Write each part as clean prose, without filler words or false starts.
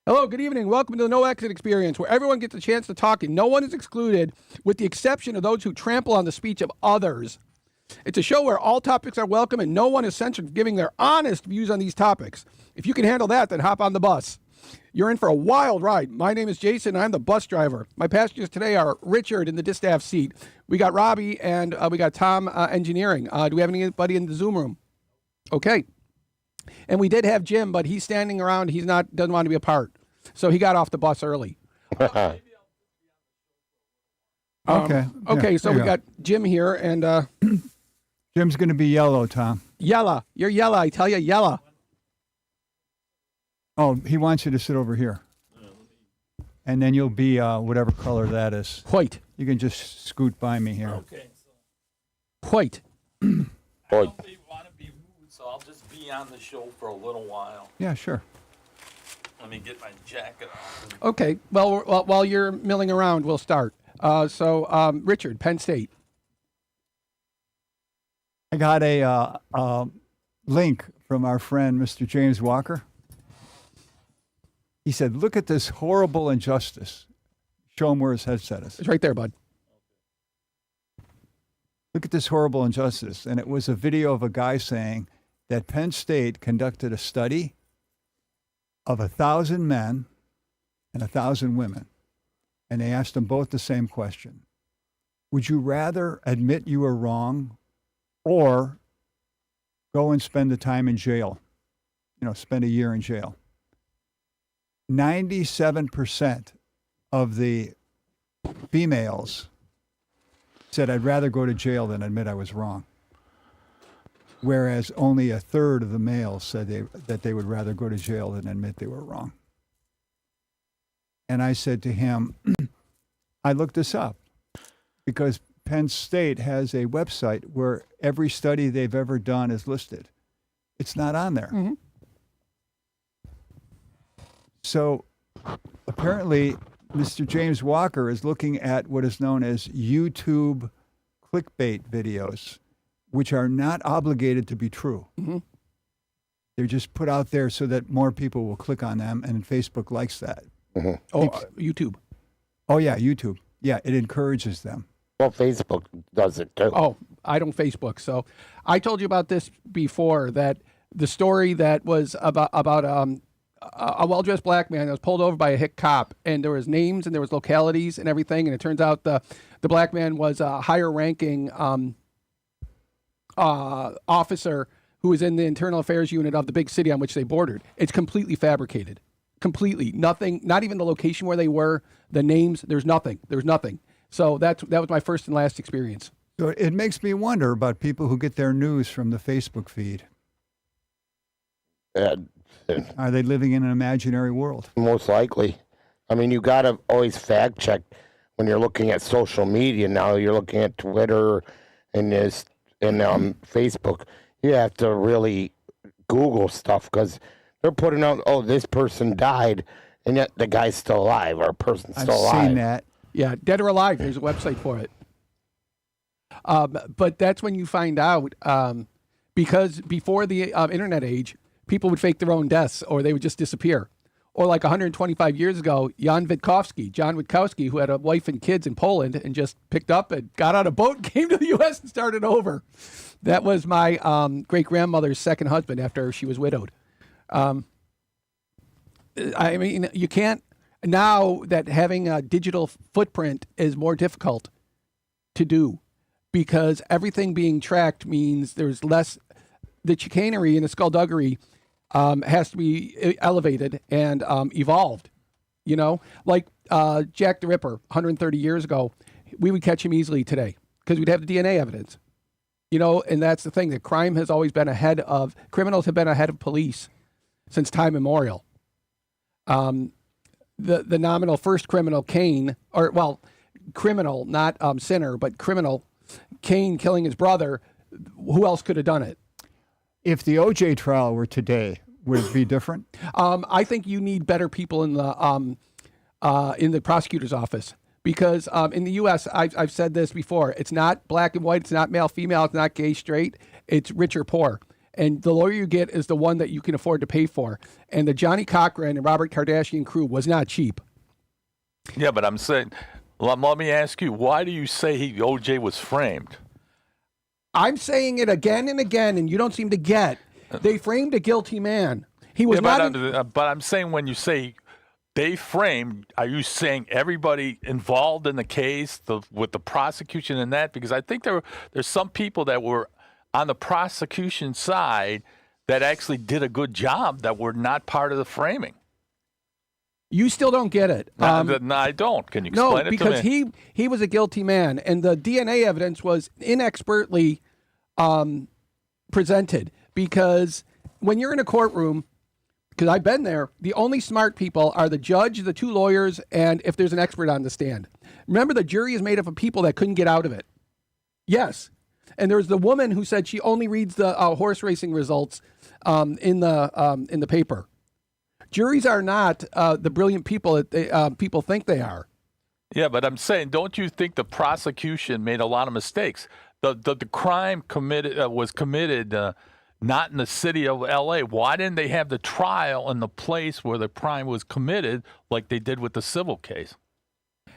Hello, good evening. Welcome to the No Exit Experience, where everyone gets a chance to talk and no one is excluded, with the exception of those who trample on the speech of others. It's a show where all topics are welcome and no one is censored for giving their honest views on these topics. If you can handle that, then hop on the bus. You're in for a wild ride. My name is Jason. I'm the bus driver. My passengers today are Richard in the distaff seat. We got Robbie and we got Tom engineering. Do we have anybody in the Zoom room? Okay. And we did have Jim, but he's standing around. Doesn't want to be a part. So he got off the bus early. Okay. Okay, so we got Jim here, and Jim's going to be yellow, Tom. Yella. You're Yella. I tell you, Yella. Oh, he wants you to sit over here. And then you'll be whatever color that is. White. You can just scoot by me here. Okay. White. I don't want to be rude, so I'll just be on the show for a little while. Yeah, sure. Let me get my jacket off. Okay. Well, while you're milling around, we'll start. Richard, Penn State. I got a link from our friend, Mr. James Walker. He said, look at this horrible injustice. Show him where his headset is. It's right there, bud. Look at this horrible injustice. And it was a video of a guy saying that Penn State conducted a study of 1,000 men and 1,000 women. And they asked them both the same question. Would you rather admit you were wrong or go and spend the time in jail? Spend a year in jail. 97% of the females said, I'd rather go to jail than admit I was wrong. Whereas only a third of the males said that they would rather go to jail than admit they were wrong. And I said to him, I looked this up because Penn State has a website where every study they've ever done is listed. It's not on there. Mm-hmm. So apparently, Mr. James Walker is looking at what is known as YouTube clickbait videos, which are not obligated to be true. Mm-hmm. They're just put out there so that more people will click on them, and Facebook likes that. Mm-hmm. Oh, YouTube. Oh, yeah, YouTube. Yeah, it encourages them. Well, Facebook does it too. Oh, I don't Facebook. So I told you about this before, that the story that was about a well-dressed black man that was pulled over by a hick cop, and there was names and there was localities and everything, and it turns out the black man was a higher-ranking officer who was in the internal affairs unit of the big city on which they bordered. It's completely fabricated. Completely. Nothing, not even the location where they were, the names, there's nothing. So that was my first and last experience. So it makes me wonder about people who get their news from the Facebook feed. Are they living in an imaginary world? Most likely. I mean, you got to always fact check when you're looking at social media. Now you're looking at Twitter and Facebook. You have to really Google stuff because they're putting out, oh, this person died, and yet the guy's still alive, or a person's still alive. I've seen that. Yeah, Dead or Alive. There's a website for it. But that's when you find out, because before the internet age, people would fake their own deaths or they would just disappear. Or like 125 years ago, John Witkowski, who had a wife and kids in Poland and just picked up and got on a boat, came to the U.S. and started over. That was my great-grandmother's second husband after she was widowed. I mean, you can't, now that having a digital footprint is more difficult to do because everything being tracked means there's less, the chicanery and the skullduggery has to be elevated and evolved. Like Jack the Ripper 130 years ago, we would catch him easily today because we'd have the DNA evidence. And that's the thing, that criminals have been ahead of police since time immemorial. The nominal first criminal, Cain, criminal, not sinner, but criminal, Cain killing his brother, who else could have done it? If the O.J. trial were today, would it be different? I think you need better people in the prosecutor's office because in the U.S., I've said this before, it's not black and white, it's not male, female, it's not gay, straight, it's rich or poor. and the lawyer you get is the one that you can afford to pay for. And the Johnny Cochran and Robert Kardashian crew was not cheap. Yeah, but I'm saying, let me ask you, why do you say OJ was framed? I'm saying it again and again, and you don't seem to get. They framed a guilty man. He was not. But I'm saying when you say they framed, are you saying everybody involved in the case with the prosecution and that? Because I think there's some people that were on the prosecution side that actually did a good job that were not part of the framing. You still don't get it. No, I don't. Can you explain it to me? No, because he was a guilty man, and the DNA evidence was inexpertly presented. Because when you're in a courtroom, because I've been there, the only smart people are the judge, the two lawyers, and if there's an expert on the stand. Remember, the jury is made up of people that couldn't get out of it. Yes. And there's the woman who said she only reads the horse racing results in the paper. Juries are not the brilliant people that people think they are. Yeah, but I'm saying, don't you think the prosecution made a lot of mistakes? The crime was committed not in the city of L.A. Why didn't they have the trial in the place where the crime was committed like they did with the civil case?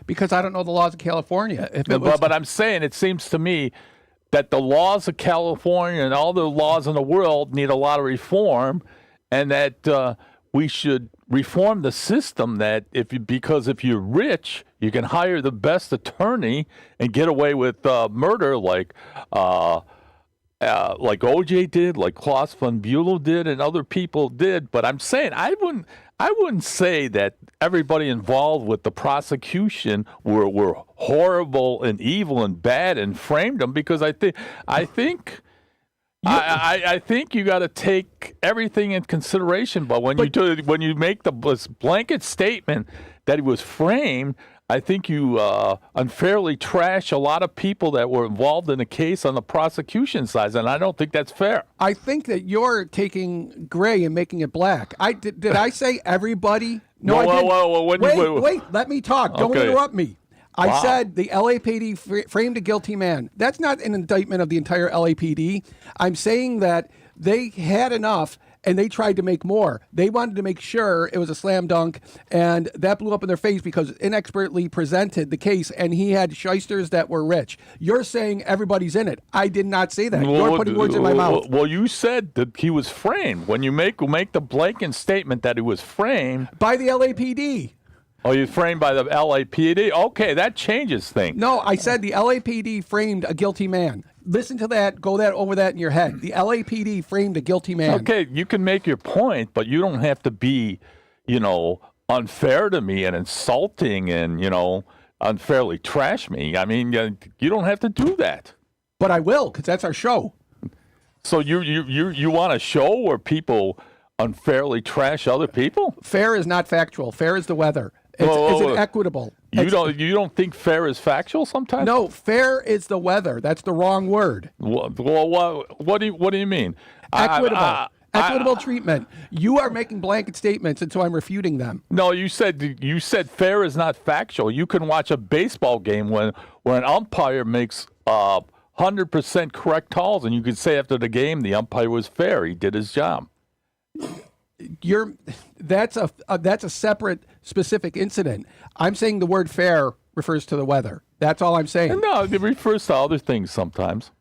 Because I don't know the laws of California. But I'm saying it seems to me that the laws of California and all the laws in the world need a lot of reform, and that we should reform the system because if you're rich, you can hire the best attorney and get away with murder like OJ did, like Klaus von Bülow did, and other people did. But I'm saying I wouldn't say that everybody involved with the prosecution were horrible and evil and bad and framed them, because I think you got to take everything in consideration. But when you make the blanket statement that he was framed, I think you unfairly trash a lot of people that were involved in the case on the prosecution side, and I don't think that's fair. I think that you're taking gray and making it black. Did I say everybody? No, I didn't. Wait, let me talk. Don't interrupt me. I said the LAPD framed a guilty man. That's not an indictment of the entire LAPD. I'm saying that they had enough and they tried to make more. They wanted to make sure it was a slam dunk, and that blew up in their face because inexpertly presented the case, and he had shysters that were rich. You're saying everybody's in it. I did not say that. You're putting words in my mouth. Well, you said that he was framed. When you make the blanket statement that he was framed by the LAPD. Oh, you're framed by the LAPD? Okay, that changes things. No, I said the LAPD framed a guilty man. Listen to that. Go over that in your head. The LAPD framed a guilty man. Okay, you can make your point, but you don't have to be, unfair to me and insulting and, unfairly trash me. I mean, you don't have to do that. But I will, because that's our show. So you want a show where people unfairly trash other people? Fair is not factual. Fair is the weather. Is it equitable? You don't think fair is factual sometimes? No, fair is the weather. That's the wrong word. Well, what do you mean? Equitable. Equitable treatment. You are making blanket statements, and so I'm refuting them. No, you said fair is not factual. You can watch a baseball game where an umpire makes 100% correct calls, and you could say after the game the umpire was fair. He did his job. That's a separate specific incident. I'm saying the word fair refers to the weather. That's all I'm saying. No, it refers to other things sometimes.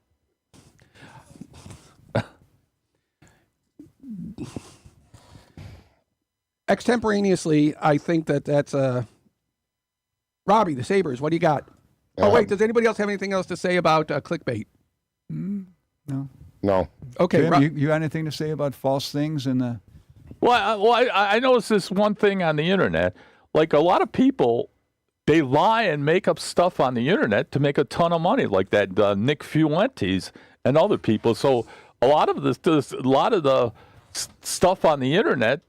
Extemporaneously, I think that's Robbie, the Sabres. What do you got? Oh wait, does anybody else have anything else to say about clickbait? No. Okay, Jim, you got anything to say about false things in the? Well, I noticed this one thing on the internet. Like a lot of people, they lie and make up stuff on the internet to make a ton of money, like that Nick Fuentes and other people. So a lot of the stuff on the internet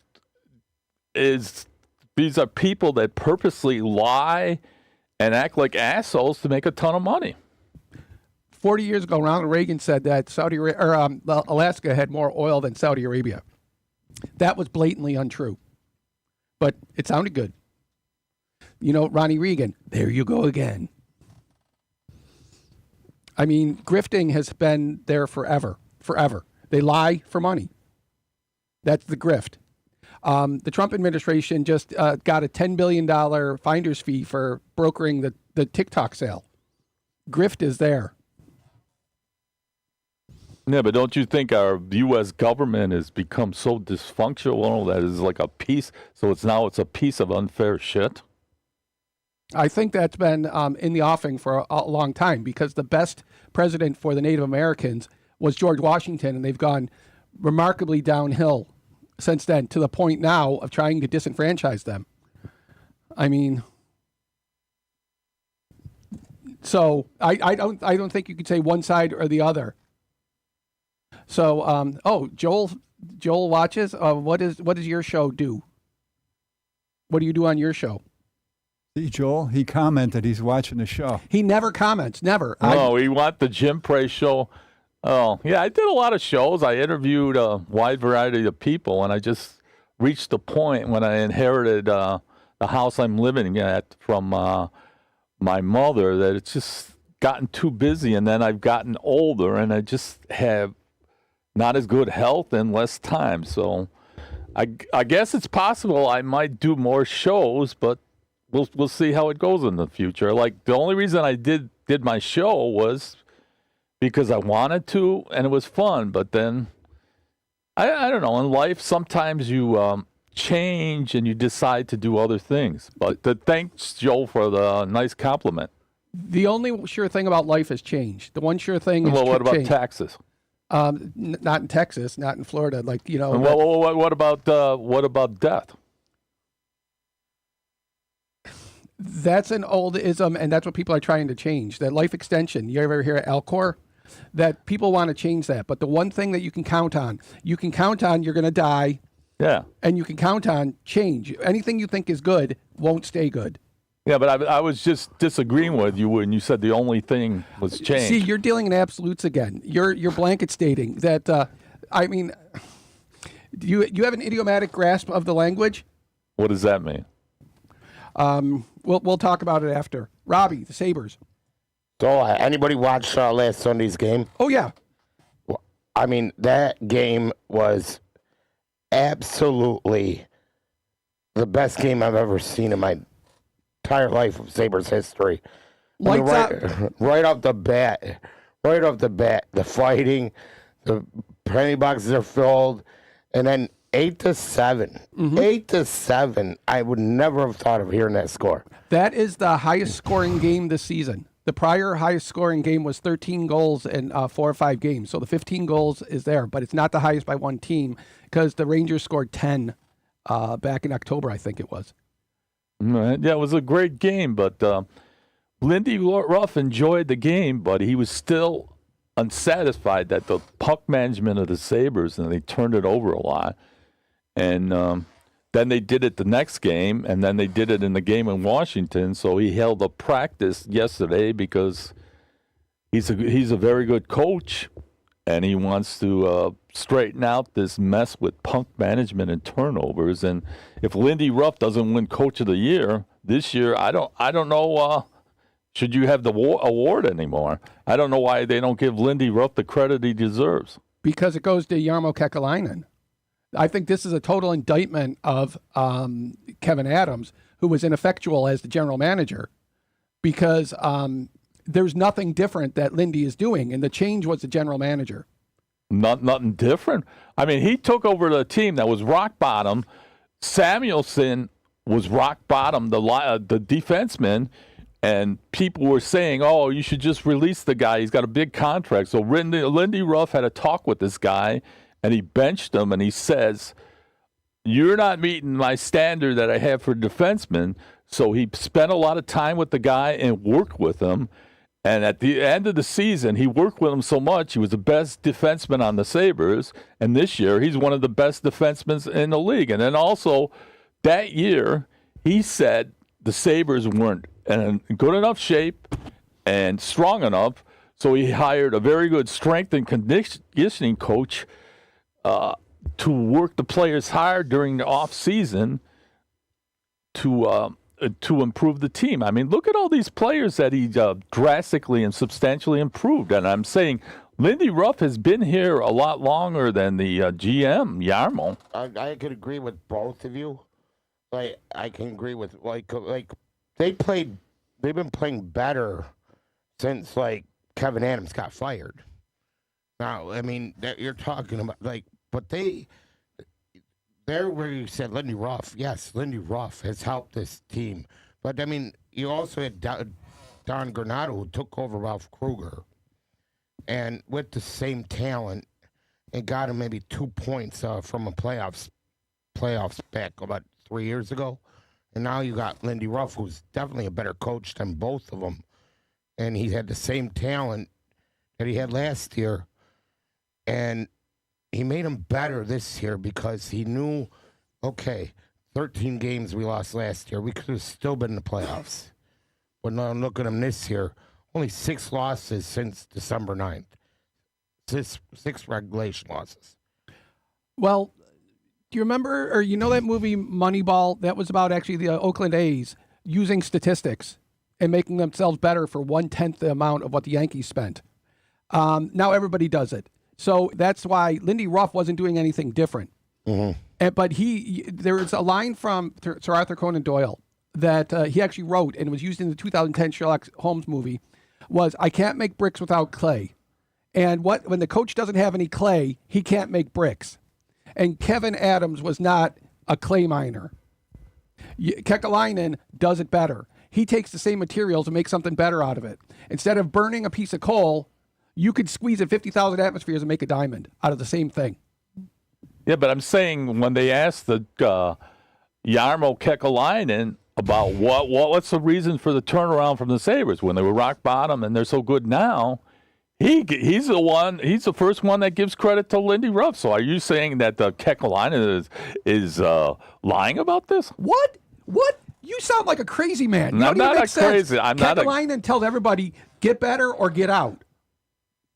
these are people that purposely lie and act like assholes to make a ton of money. 40 years ago, Ronald Reagan said that Alaska had more oil than Saudi Arabia. That was blatantly untrue, but it sounded good. Ronnie Reagan, there you go again. I mean, grifting has been there forever. They lie for money. That's the grift. The Trump administration just got a $10 billion finder's fee for brokering the TikTok sale. Grift is there. Yeah, but don't you think our U.S. government has become so dysfunctional that it's like a piece? So it's a piece of unfair shit. I think that's been in the offing for a long time because the best president for the Native Americans was George Washington, and they've gone remarkably downhill since then to the point now of trying to disenfranchise them. I mean, so I don't think you could say one side or the other. So Joel watches. What does your show do? What do you do on your show? See, Joel, he commented he's watching the show. He never comments. Never. No, we want the Jim Prey show. Oh, yeah, I did a lot of shows. I interviewed a wide variety of people, and I just reached the point when I inherited the house I'm living at from my mother that it's just gotten too busy, and then I've gotten older, and I just have not as good health and less time. So I guess it's possible I might do more shows, but we'll see how it goes in the future. Like, the only reason I did my show was because I wanted to, and it was fun. But then, I don't know, in life, sometimes you change and you decide to do other things. But thanks, Joe, for the nice compliment. The only sure thing about life is change. The one sure thing is Well, what about change. taxes? Not in Texas, not in Florida. Like, you know. And what about death? That's an old ism, and that's what people are trying to change. That life extension. You ever hear of Alcor? That people want to change that. But the one thing that you can count on you're going to die. Yeah. And you can count on change. Anything you think is good won't stay good. Yeah, but I was just disagreeing with you when you said the only thing was change. See, you're dealing in absolutes again. You're blanket stating that. I mean, do you have an idiomatic grasp of the language? What does that mean? We'll talk about it after. Robbie, the Sabres. So, anybody watch last Sunday's game? Oh yeah. I mean, that game was absolutely the best game I've ever seen in my entire life of Sabres history. I mean, right off the bat, the fighting, the penalty boxes are filled, and then 8-7. 8-7. I would never have thought of hearing that score. That is the highest scoring game this season. The prior highest scoring game was 13 goals in 4 or 5 games. So the 15 goals is there, but it's not the highest by one team because the Rangers scored 10 back in October, I think it was. Yeah, it was a great game, but Lindy Ruff enjoyed the game, but he was still unsatisfied that the puck management of the Sabres, and they turned it over a lot. And then they did it the next game, and then they did it in the game in Washington. So he held a practice yesterday because he's a very good coach, and he wants to straighten out this mess with puck management and turnovers. And if Lindy Ruff doesn't win Coach of the Year this year, I don't know. Should you have the award anymore? I don't know why they don't give Lindy Ruff the credit he deserves. Because it goes to Jarmo Kekalainen. I think this is a total indictment of Kevin Adams, who was ineffectual as the general manager, because there's nothing different that Lindy is doing, and the change was the general manager. Nothing different. I mean, he took over the team that was rock bottom. Samuelson was rock bottom, the defenseman, and people were saying, "Oh, you should just release the guy. He's got a big contract." So Lindy Ruff had a talk with this guy, and he benched him, and he says, "You're not meeting my standard that I have for defensemen." So he spent a lot of time with the guy and worked with him. And at the end of the season, he worked with him so much, he was the best defenseman on the Sabres. And this year, he's one of the best defensemen in the league. And then also, that year, he said the Sabres weren't in good enough shape and strong enough. So he hired a very good strength and conditioning coach to work the players hard during the off season to improve the team. I mean, look at all these players that he drastically and substantially improved. And I'm saying Lindy Ruff has been here a lot longer than the GM, Yarmo. I could agree with both of you. Like I can agree with like they've been playing better since like Kevin Adams got fired. Now, I mean, you're talking about but they're where you said Lindy Ruff. Yes, Lindy Ruff has helped this team, but I mean, you also had Don Granado who took over Ralph Kruger, and with the same talent, and got him maybe 2 points from a playoffs back about 3 years ago, and now you got Lindy Ruff, who's definitely a better coach than both of them, and he had the same talent that he had last year, and he made him better this year because he knew, okay, 13 games we lost last year, we could have still been in the playoffs. But now look at him this year, only 6 losses since December 9th. Six regulation losses. Well, do you remember, or you know that movie Moneyball? That was about actually the Oakland A's using statistics and making themselves better for 1/10 the amount of what the Yankees spent. Now everybody does it. So that's why Lindy Ruff wasn't doing anything different. Mm-hmm. But there's a line from Sir Arthur Conan Doyle that he actually wrote and was used in the 2010 Sherlock Holmes movie was, I can't make bricks without clay. And when the coach doesn't have any clay, he can't make bricks. And Kevin Adams was not a clay miner. Kekalainen does it better. He takes the same materials and makes something better out of it. Instead of burning a piece of coal, you could squeeze it 50,000 atmospheres and make a diamond out of the same thing. Yeah, but I'm saying when they asked the Yarmo Kekalainen about what's the reason for the turnaround from the Sabres when they were rock bottom and they're so good now, he's the first one that gives credit to Lindy Ruff. So are you saying that Kekalainen is lying about this? What? You sound like a crazy man. I'm not crazy. Kekalainen tells everybody, get better or get out.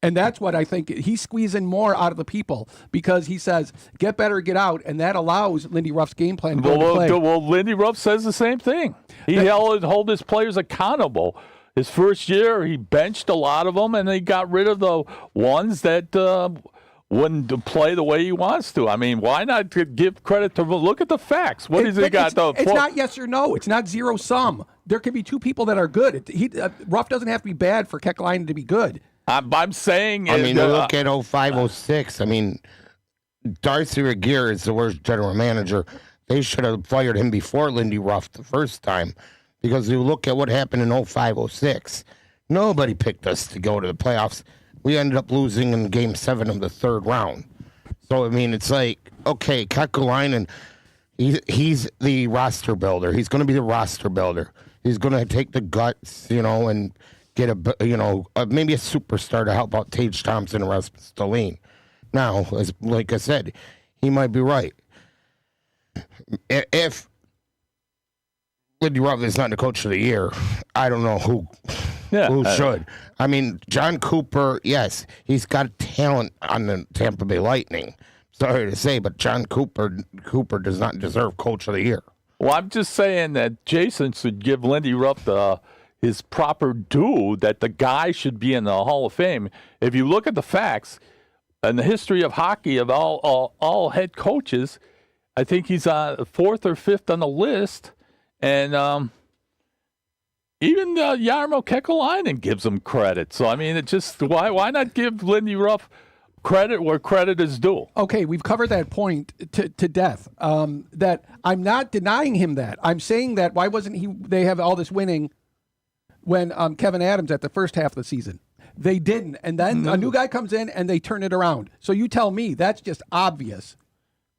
And that's what I think. He's squeezing more out of the people because he says, get better, get out, and that allows Lindy Ruff's game plan to go to play. Well, Lindy Ruff says the same thing. He hold his players accountable. His first year, he benched a lot of them, and he got rid of the ones that wouldn't play the way he wants to. I mean, why not give credit to – look at the facts. What has he got? It's not yes or no. It's not zero sum. There can be two people that are good. Ruff doesn't have to be bad for Kekalainen to be good. I'm saying. I mean, look at 05-06. I mean, Darcy Regier is the worst general manager. They should have fired him before Lindy Ruff the first time, because you look at what happened in 05-06. Nobody picked us to go to the playoffs. We ended up losing in Game 7 of the third round. So I mean, it's like, okay, Kekalainen, he's the roster builder. He's going to be the roster builder. He's going to take the guts, and get maybe a superstar to help out Tage Thompson and Rasmus Dahlin. Now, like I said, he might be right. If Lindy Ruff is not the coach of the year, I don't know who should. I mean, John Cooper, yes, he's got talent on the Tampa Bay Lightning. Sorry to say, but John Cooper does not deserve coach of the year. Well, I'm just saying that Jason should give Lindy Ruff his proper due, that the guy should be in the Hall of Fame. If you look at the facts and the history of hockey of all head coaches, I think he's 4th or 5th on the list. And even Jarmo Kekalainen gives him credit. So, I mean, it just why not give Lindy Ruff credit where credit is due? Okay, we've covered that point to death. That I'm not denying him that. I'm saying that why wasn't they have all this winning when Kevin Adams at the first half of the season? They didn't. And then a new guy comes in and they turn it around. So you tell me, that's just obvious.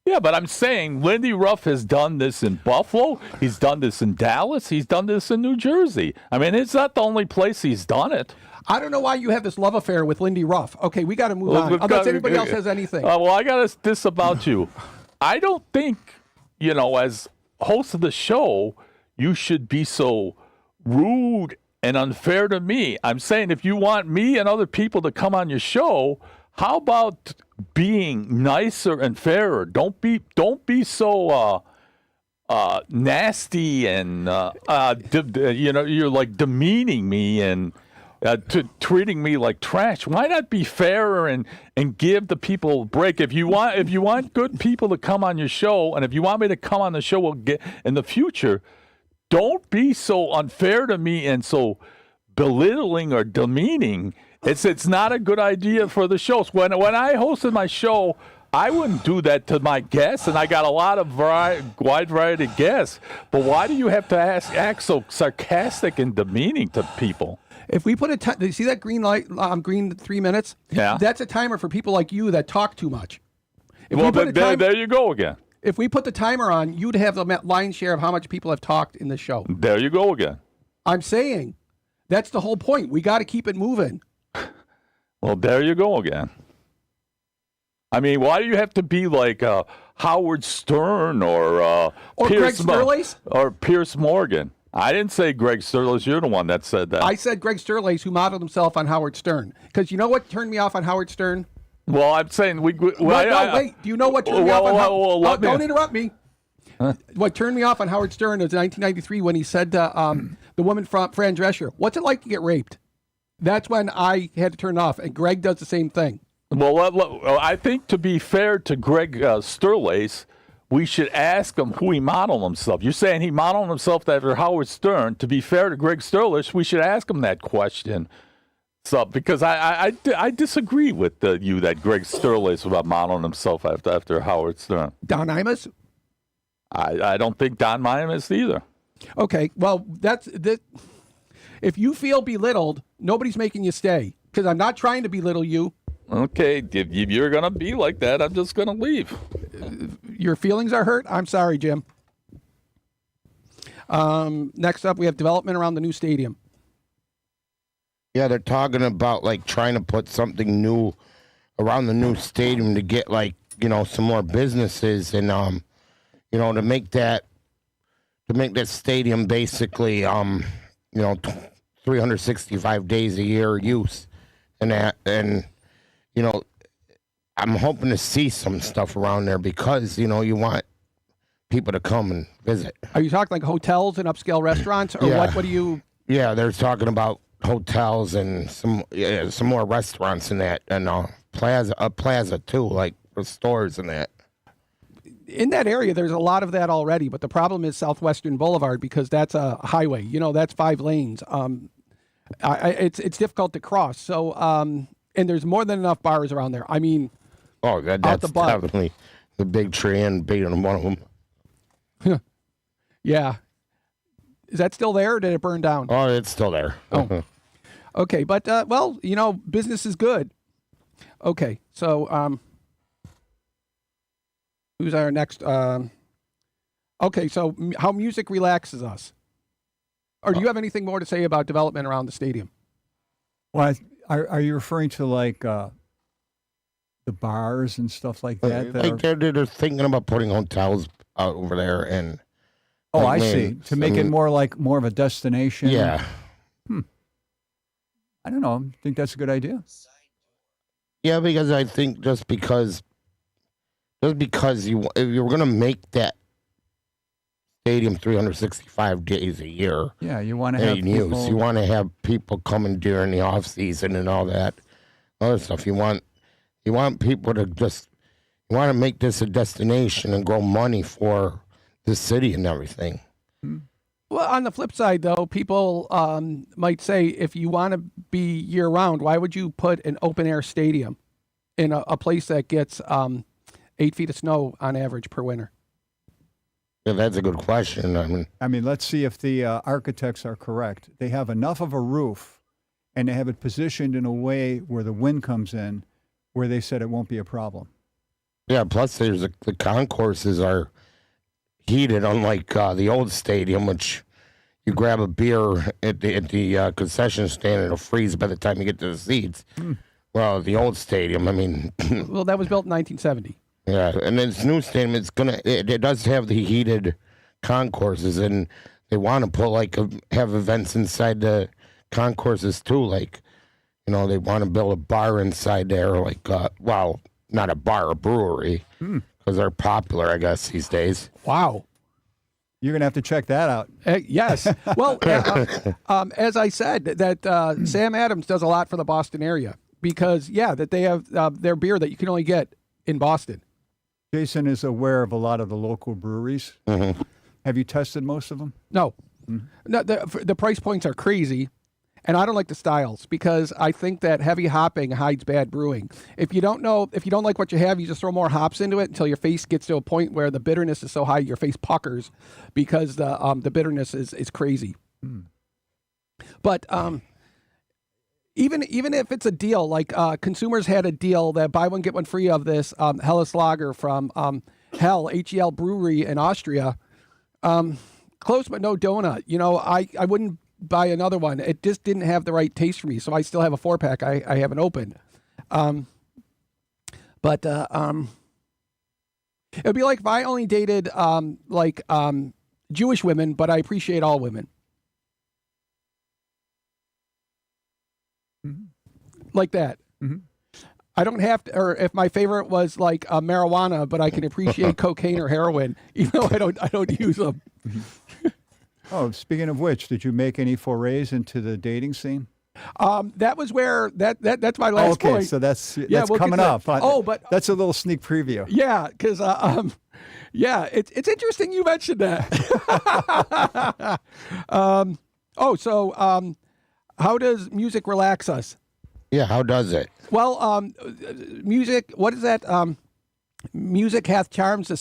Yeah, but I'm saying Lindy Ruff has done this in Buffalo. He's done this in Dallas. He's done this in New Jersey. I mean, it's not the only place he's done it. I don't know why you have this love affair with Lindy Ruff. Okay, we got to move on. Unless anybody else has anything. Well, I got this about you. I don't think, as host of the show, you should be so rude and unfair to me. I'm saying if you want me and other people to come on your show, how about being nicer and fairer? Don't be so nasty and you're like demeaning me and to treating me like trash. Why not be fairer and give the people a break? If you want good people to come on your show, and if you want me to come on the show in the future, don't be so unfair to me and so belittling or demeaning. It's not a good idea for the shows. When I hosted my show, I wouldn't do that to my guests, and I got a lot of wide variety of guests. But why do you have to act so sarcastic and demeaning to people? If we put do you see that green light, green 3 minutes? Yeah. That's a timer for people like you that talk too much. If Well, we put a time- there you go again. If we put the timer on, you'd have the lion's share of how much people have talked in the show. There you go again. I'm saying that's the whole point. We got to keep it moving. Well, there you go again. I mean, why do you have to be like Howard Stern or Greg Sterlace? Or Pierce Morgan? I didn't say Greg Sterlace. You're the one that said that. I said Greg Sterlace, who modeled himself on Howard Stern. Because you know what turned me off on Howard Stern? Well, I'm saying Wait. Do you know what turned me off on don't interrupt me. What turned me off on Howard Stern was 1993 when he said to the woman from Fran Drescher, "What's it like to get raped?" That's when I had to turn it off, and Greg does the same thing. Well, I think to be fair to Greg Sterlace, we should ask him who he modeled himself. You're saying he modeled himself after Howard Stern. To be fair to Greg Sterlace, we should ask him that question. So, because I disagree with you that Greg Sterlace was modeling himself after Howard Stern. Don Imus? I don't think Don Imus either. Okay, well, that's this. If you feel belittled, nobody's making you stay. Because I'm not trying to belittle you. Okay, if you're going to be like that, I'm just going to leave. Your feelings are hurt? I'm sorry, Jim. Next up, we have development around the new stadium. Yeah, they're talking about like trying to put something new around the new stadium to get like, some more businesses and to make that stadium basically 365 days a year use and that and I'm hoping to see some stuff around there because you want people to come and visit. Are you talking like hotels and upscale restaurants or Yeah. what do you Yeah, they're talking about hotels and some more restaurants and that, and a plaza too, like with stores and that. in that area, there's a lot of that already, but the problem is Southwestern Boulevard because that's a highway. That's 5 lanes. It's difficult to cross. So, and there's more than enough bars around there. I mean, That's the butt. definitely the big tree and being one of them. yeah. Is that still there or did it burn down? Oh, it's still there. Oh. Okay, but business is good. Okay, so who's our next? Okay, so how music relaxes us. Or do you have anything more to say about development around the stadium? Well, are you referring to like the bars and stuff like that? They're thinking about putting hotels out over there, and I see. To make it more of a destination. yeah. I don't know. I think that's a good idea. Yeah, because I think just because if you're going to make that stadium 365 days a year, Yeah, you want to have in use, people. you want to have people coming during the off season and all that other stuff. You want people to you want to make this a destination and grow money for the city and everything. Well, on the flip side, though, people might say if you want to be year round, why would you put an open air stadium in a place that gets 8 feet of snow on average per winter? Yeah, that's a good question. I mean, let's see if the architects are correct. They have enough of a roof, and they have it positioned in a way where the wind comes in, where they said it won't be a problem. Yeah, plus the concourses are heated, unlike the old stadium, which you grab a beer at the concession stand and it'll freeze by the time you get to the seats. Well, the old stadium, I mean, Well, that was built in 1970. yeah, and this new stadium, it does have the heated concourses, and they want to put have events inside the concourses too, like they want to build a bar inside there, not a bar, a brewery, because they're popular, I guess, these days. Wow. You're going to have to check that out. Yes. Well, as I said, that Sam Adams does a lot for the Boston area because, that they have their beer that you can only get in Boston. Jason is aware of a lot of the local breweries. Mm-hmm. Have you tested most of them? No. No, the price points are crazy, and I don't like the styles because I think that heavy hopping hides bad brewing. If you don't like what you have, you just throw more hops into it until your face gets to a point where the bitterness is so high your face puckers because the bitterness is crazy. But even if it's a deal, like Consumers had a deal that buy one get one free of this Helles Lager from HEL Brewery in Austria. Close but no donut. You know, I wouldn't buy another one. It just didn't have the right taste for me. So I still have a 4-pack I haven't opened. But it'd be like if I only dated Jewish women, but I appreciate all women. Mm-hmm. Like that. Mm-hmm. I don't have to, or if my favorite was like marijuana, but I can appreciate cocaine or heroin, even though I don't use them. Oh, speaking of which, did you make any forays into the dating scene? That was where that's my last okay, point. so that's we'll get coming to up. that. Oh, but that's a little sneak preview. yeah, because it's interesting you mentioned that. How does music relax us? Yeah, how does it? Well, music. What is that? Music hath charms to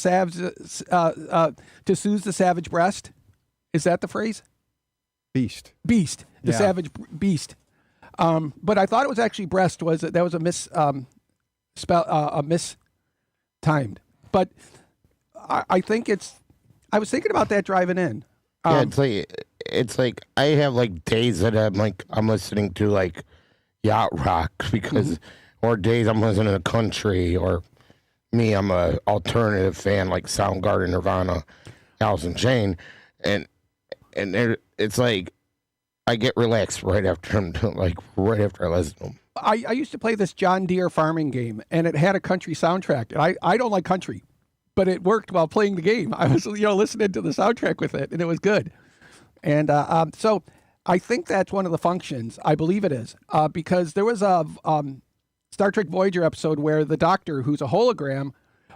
to soothe the savage breast. Is that the phrase? Beast. Beast, the Yeah. savage beast. But I thought it was actually breast. That was a mistimed. But I think it's. I was thinking about that driving in. Yeah, it's like I have like days that I'm listening to like yacht rock because, or days I'm listening to country, or I'm a alternative fan like Soundgarden, Nirvana, Alice in Chains, and it's like I get relaxed right after I listen to them. I used to play this John Deere farming game, and it had a country soundtrack. And I don't like country, but it worked while playing the game. I was listening to the soundtrack with it, and it was good. And so I think that's one of the functions. I believe it is because there was a Star Trek Voyager episode where the Doctor, who's a hologram,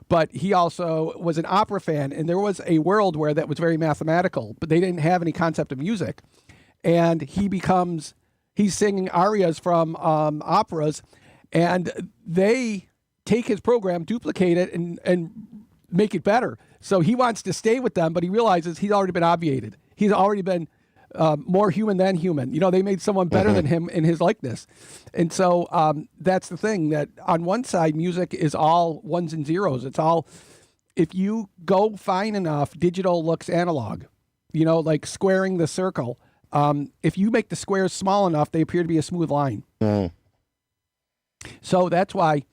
but he also was an opera fan, and there was a world where that was very mathematical, but they didn't have any concept of music. And he's singing arias from operas, and they take his program, duplicate it, and make it better. So he wants to stay with them, but he realizes he's already been obviated. He's already been more human than human. They made someone better than him in his likeness. And so that's the thing, that on one side, music is all ones and zeros. It's all, if you go fine enough, digital looks analog, like squaring the circle. If you make the squares small enough, they appear to be a smooth line. So that's why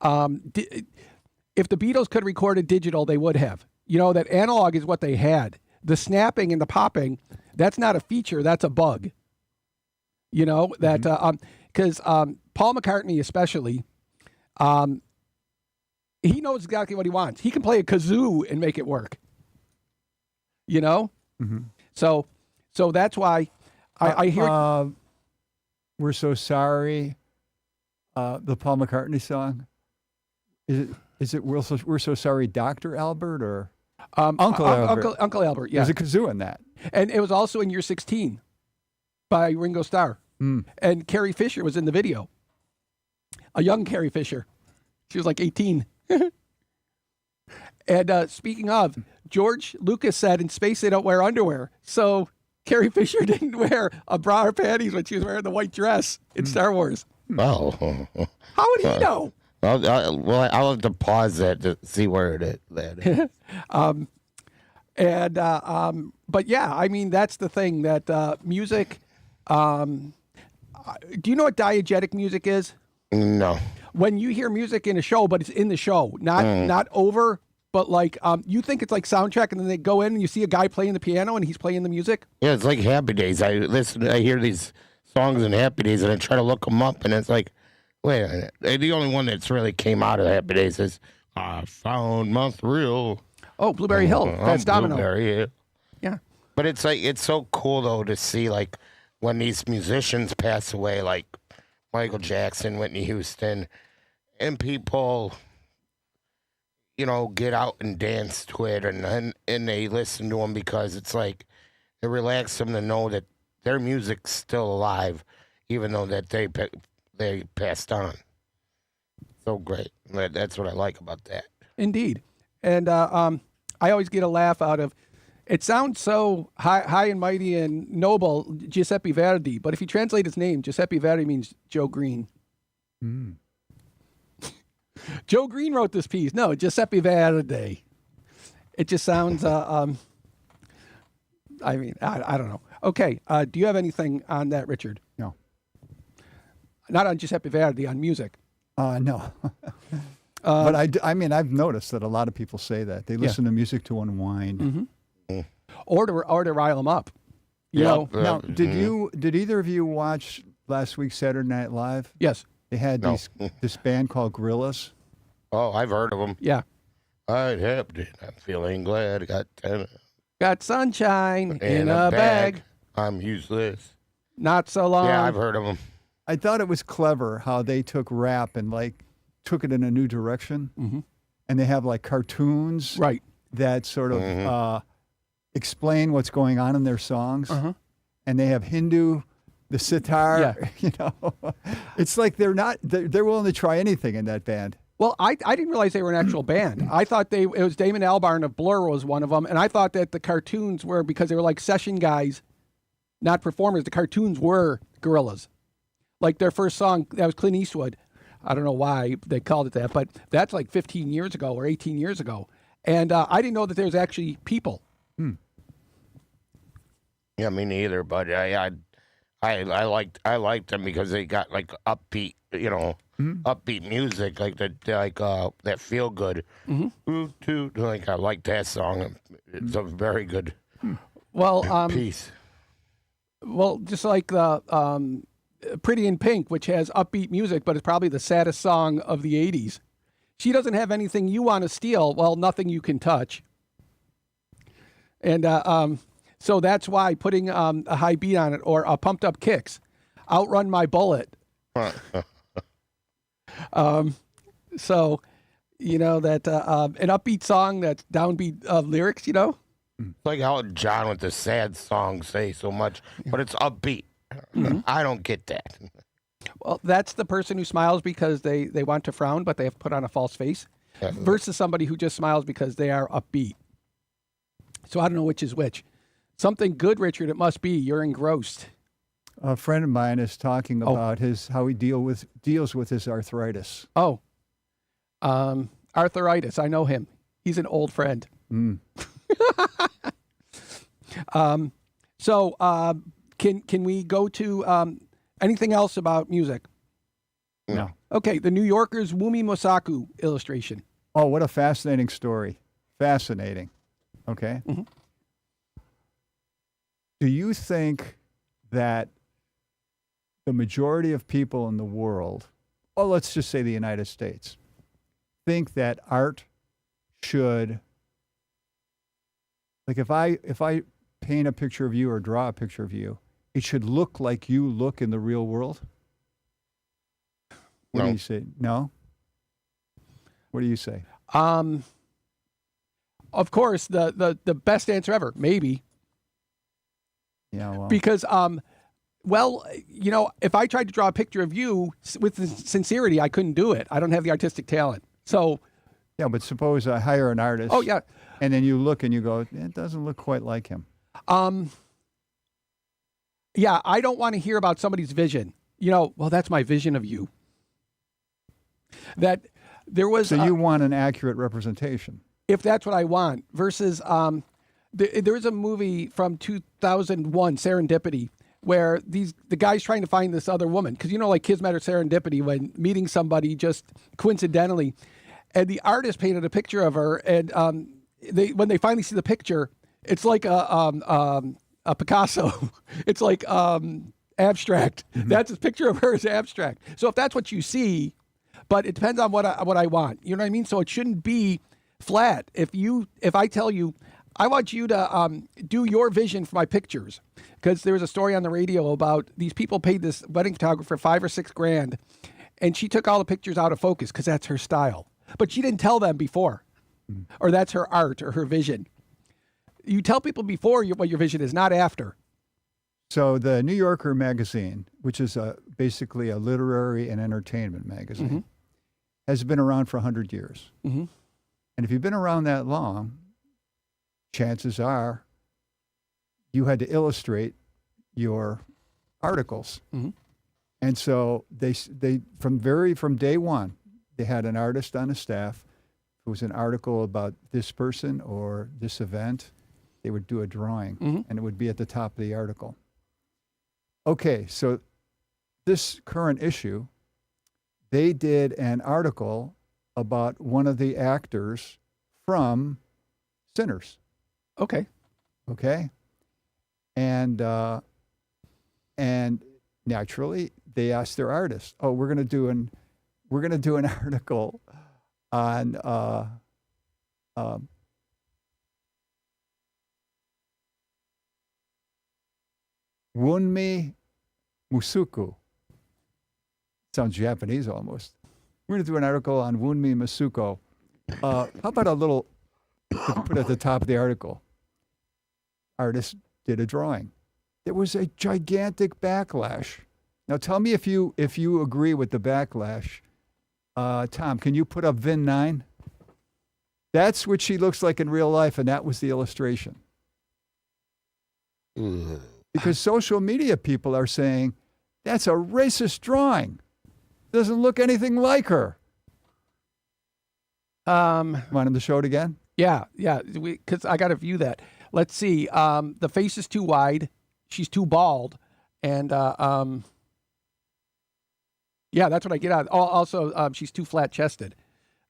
if the Beatles could record a digital, they would have. That analog is what they had. The snapping and the popping, that's not a feature, that's a bug. That because Paul McCartney especially, he knows exactly what he wants. He can play a kazoo and make it work. So that's why I hear. We're So Sorry, the Paul McCartney song. Is it We're So Sorry, Dr. Albert, or Uncle Albert? Uncle Albert, yeah. There's a kazoo in that. And it was also in Year 16 by Ringo Starr. And Carrie Fisher was in the video. A young Carrie Fisher. She was like 18. And speaking of, George Lucas said in space they don't wear underwear. So Carrie Fisher didn't wear a bra or panties when she was wearing the white dress in Star Wars. Oh. How would he know? I'll have to pause that to see where that is. But yeah, I mean, that's the thing, that music, do you know what diegetic music is? No. When you hear music in a show, but it's in the show, not over, but like, you think it's like soundtrack, and then they go in and you see a guy playing the piano and he's playing the music. Yeah, it's like Happy Days. I hear these songs in Happy Days, and I try to look them up, and it's like, wait a minute. The only one that's really came out of Happy Days is I Found My Thrill. Oh, Blueberry Hill. That's Domino. Blueberry Hill. But it's like it's so cool though to see like when these musicians pass away, like Michael Jackson, Whitney Houston, and people, get out and dance to it, and they listen to them because it's like it relaxes them to know that their music's still alive, even though that they passed on. So great. That's what I like about that. Indeed. And I always get a laugh out of, it sounds so high and mighty and noble, Giuseppe Verdi, but if you translate his name, Giuseppe Verdi means Joe Green. Joe Green wrote this piece. No, Giuseppe Verdi. It just sounds, I don't know. Okay, do you have anything on that, Richard? No. Not on Giuseppe Verdi, on music. No. But I've noticed that a lot of people say that. They listen to music to unwind. Or to rile them up. You know? Now, did either of you watch last week's Saturday Night Live? Yes. They had this band called Gorillaz. Oh, I've heard of them. Yeah. I helped it. I'm feeling glad. I got 10 Got sunshine in a bag. I'm useless. Not so long. Yeah, I've heard of them. I thought it was clever how they took rap and took it in a new direction. And they have cartoons Right. that sort of explain what's going on in their songs. And they have Hindu, the sitar. Yeah. It's like they're willing to try anything in that band. Well, I didn't realize they were an actual band. I thought it was Damon Albarn of Blur was one of them, and I thought that the cartoons were, because they were like session guys, not performers, the cartoons were Gorillaz. Like their first song, that was Clint Eastwood. I don't know why they called it that, but that's like 15 years ago or 18 years ago. And I didn't know that there was actually people. Yeah, me neither. But I liked them because they got upbeat, upbeat music, that feel good. I like that song. It's a very good Well, piece. well, just like the Pretty in Pink, which has upbeat music, but it's probably the saddest song of the 80s. She doesn't have anything you want to steal. Well, nothing you can touch. And so that's why putting a high beat on it or pumped up kicks, outrun my bullet. So, that an upbeat song that's downbeat lyrics, It's like how John with the sad song say so much, but it's upbeat. I don't get that. Well, that's the person who smiles because they want to frown, but they have put on a false face, versus somebody who just smiles because they are upbeat. So I don't know which is which. Something good, Richard, it must be. You're engrossed. A friend of mine is talking about how he deals with his arthritis. Oh, arthritis. I know him. He's an old friend. So can we go to anything else about music? No. Okay, the New Yorker's Wumi Mosaku illustration. Oh, what a fascinating story. Fascinating. Okay. Do you think that the majority of people in the world, well, let's just say the United States, think that art should, if I paint a picture of you or draw a picture of you, it should look like you look in the real world? What do you say? No? What do you say? Of course, the best answer ever, maybe. Yeah, well. Because, if I tried to draw a picture of you with sincerity, I couldn't do it. I don't have the artistic talent. So. Yeah, but suppose I hire an artist. Oh, yeah. And then you look and you go, it doesn't look quite like him. Yeah, I don't want to hear about somebody's vision. Well, that's my vision of you. That there was. So you want an accurate representation. If that's what I want, versus there is a movie from 2001, Serendipity, where the guy's trying to find this other woman. Because, Kismet or serendipity, when meeting somebody just coincidentally. And the artist painted a picture of her. And when they finally see the picture, it's like a Picasso. It's like abstract. That's his picture of her is abstract. So if that's what you see, but it depends on what I want. You know what I mean? So it shouldn't be flat. If I tell you I want you to do your vision for my pictures, because there was a story on the radio about these people paid this wedding photographer $5 or $6 grand, and she took all the pictures out of focus because that's her style. But she didn't tell them before, or that's her art or her vision. You tell people before what your vision is, not after. So the New Yorker magazine, which is basically a literary and entertainment magazine, has been around for 100 years. And if you've been around that long, chances are you had to illustrate your articles. And so they from day one, they had an artist on the staff. It was an article about this person or this event. They would do a drawing, and it would be at the top of the article. Okay, so this current issue, they did an article about one of the actors from Sinners. Okay. Okay, and naturally they asked their artist, "Oh, we're gonna do an article on Wunmi Musuku." Sounds Japanese almost. We're going to do an article on Wunmi Musuko. How about a little, put at the top of the article, artist did a drawing. There was a gigantic backlash. Now tell me if you agree with the backlash. Tom, can you put up Vin 9? That's what she looks like in real life, and that was the illustration. Because social media people are saying, that's a racist drawing. Doesn't look anything like her. Want him to show it again? Yeah, because I got to view that. Let's see. The face is too wide. She's too bald. And, yeah, that's what I get out. Also, she's too flat-chested.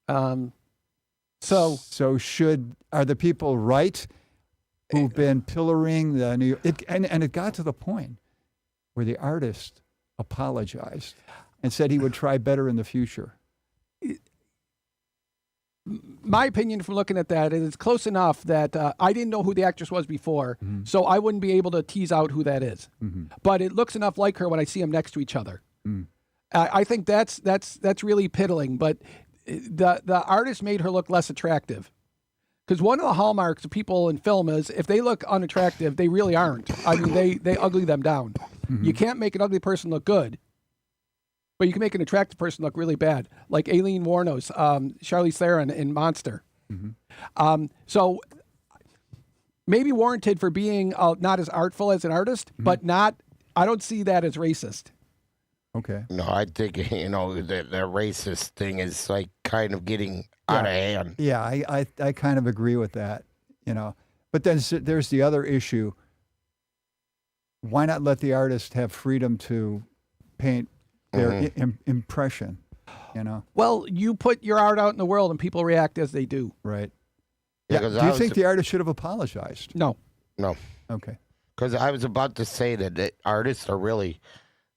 Are the people right who've been pillaring the New York, and it got to the point where the artist apologized and said he would try better in the future. My opinion from looking at that is it's close enough that I didn't know who the actress was before, so I wouldn't be able to tease out who that is. But it looks enough like her when I see them next to each other. I think that's really piddling, but the artist made her look less attractive. Because one of the hallmarks of people in film is if they look unattractive, they really aren't. I mean, they ugly them down. You can't make an ugly person look good, but you can make an attractive person look really bad, like Aileen Wuornos, Charlize Theron in Monster. So maybe warranted for being not as artful as an artist, but I don't see that as racist. Okay. No, I think, the racist thing is like kind of getting out of hand. Yeah, I kind of agree with that, But then there's the other issue. Why not let the artist have freedom to paint their impression, Well, you put your art out in the world and people react as they do. Right. Yeah, Do you think the artist should have apologized? No. No. Okay. Because I was about to say that artists are really,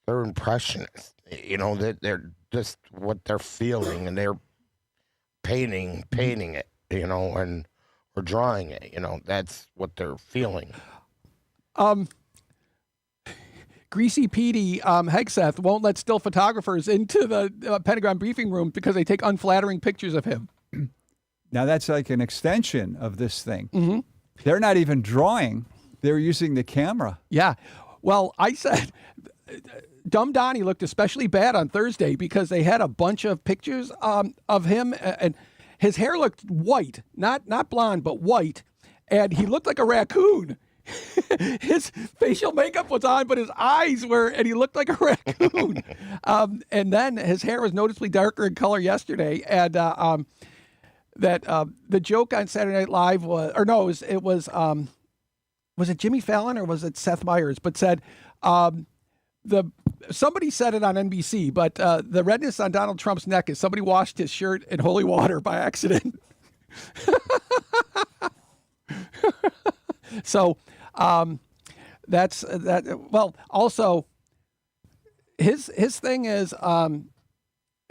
they're impressionists. That they're just what they're feeling, and they're painting it, and or drawing it. That's what they're feeling. Greasy Petey Hegseth won't let still photographers into the Pentagon briefing room because they take unflattering pictures of him. Now that's like an extension of this thing. They're not even drawing; they're using the camera. Yeah. Well, I said Dumb Donnie looked especially bad on Thursday because they had a bunch of pictures of him, and his hair looked white, not blonde, but white, and he looked like a raccoon. His facial makeup was on, but his eyes were, and he looked like a raccoon. And then his hair was noticeably darker in color yesterday. And the joke on Saturday Night Live was, or no, it was it Jimmy Fallon or was it Seth Meyers? But said somebody said it on NBC, but the redness on Donald Trump's neck is somebody washed his shirt in holy water by accident. So that's that. Well, also his thing is,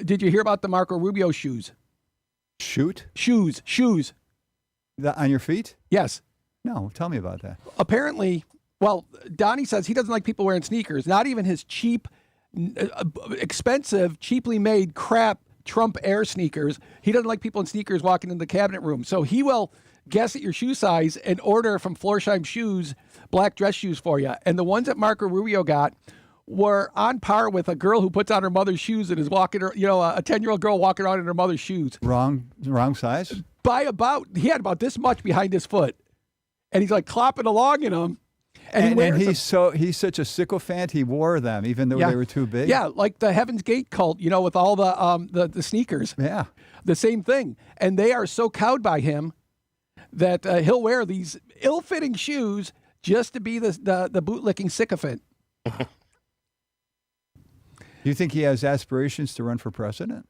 did you hear about the Marco Rubio shoes? Shoot? Shoes. On your feet? Yes. No, tell me about that. Apparently, well, Donnie says he doesn't like people wearing sneakers, not even his cheap, expensive, cheaply made crap Trump Air sneakers. He doesn't like people in sneakers walking in the cabinet room. So he will guess at your shoe size and order from Florsheim Shoes black dress shoes for you. And the ones that Marco Rubio got were on par with a girl who puts on her mother's shoes and is walking, a 10-year-old girl walking around in her mother's shoes. Wrong size? He had about this much behind his foot. And he's like clopping along in them. And he's such a sycophant. He wore them even though they were too big. Yeah, like the Heaven's Gate cult, with all the sneakers. Yeah. The same thing. And they are so cowed by him that he'll wear these ill-fitting shoes just to be the bootlicking sycophant. Do you think he has aspirations to run for president?